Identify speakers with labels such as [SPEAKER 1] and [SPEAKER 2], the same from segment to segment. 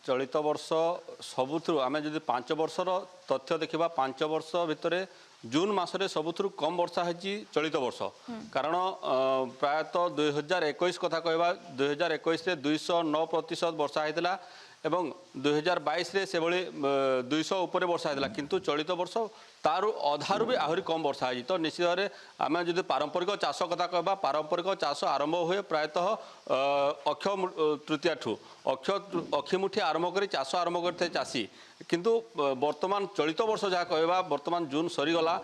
[SPEAKER 1] चलित वर्ष सबुथु आम जो 5 वर्षर तथ्य देखा 5 वर्ष भितर जून मसरे सबुथु कम वर्षा होती चलित वर्ष कारण प्रायतः 2021 कथा कहवा 2021 209% वर्षा होता एवं 2022 रे से भली 200 ऊपर वर्षा होता किंतु चलित वर्ष तारु अधारू भी आहरी कम वर्षा है तो निश्चित भाव आम जो पारंपरिक चाष कथा कहवा पारंपरिक चाष आरंभ हुए प्रायतः अक्षय तृतीया ठू अक्षिमुठी आरंभ कर चाष आरंभ करते चाषी किंतु वर्तमान चलित वर्ष जहाँ कहवा वर्तमान जून सरीगला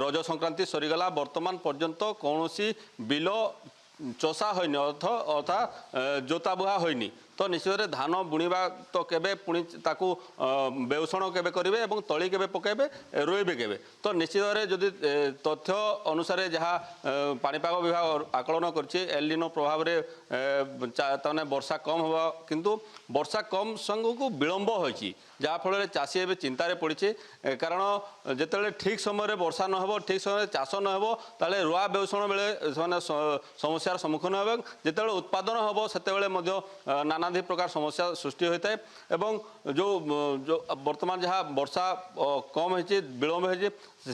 [SPEAKER 1] रज संक्रांति सरीगला वर्तमान पर्यंत कौन बिल चषा होनी अर्थात जोता बुहा होनी तो निश्चित धान बुणवा तो केबे पुणी ताकू बेउषण केबे करेंगे और तली केबे पकेबे रोइबे केबे तो निश्चित भाव जदि तथ्य अनुसार जहाँ पाणीपाग विभाग आकलन करछि एल निनो प्रभाव में वर्षा कम होगा किंतु वर्षा कम संग को विलंब होइछि जहाँफल चाषी एवं चिंतार पड़ी कारण जिते ठीक समय वर्षा नहब ठीक समय चाष नहब ताले रुआ बेउषण बेले समस्यार सम्मुखीन हे जिते उत्पादन हम से नानादी प्रकार समस्या सृष्टि होता है एवं जो वर्तमान जहाँ वर्षा कम होती विलंब होती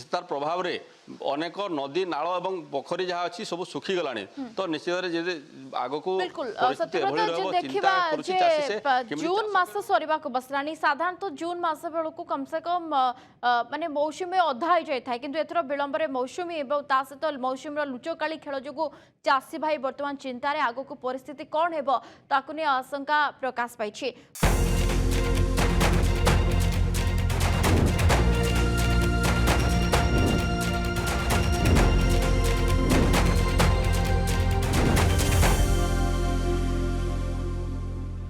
[SPEAKER 1] तार प्रभाव रे अनेक नदी नाल एवं पोखरी जहाँ अच्छी सब सुखी गलानी तो निश्चित आग को
[SPEAKER 2] जून मास सरीबा को बसलानी साधारणतः जून मास बेलू कम से कम माने मौसुमी अधा हो जाए किंतु एथर विलंब मौसुमी सहित मौसुमी लुचकाली खेल जो चाषी भाई बर्तमान चिंतार आग को परिस्थिति कौन है आशंका प्रकाश पाई।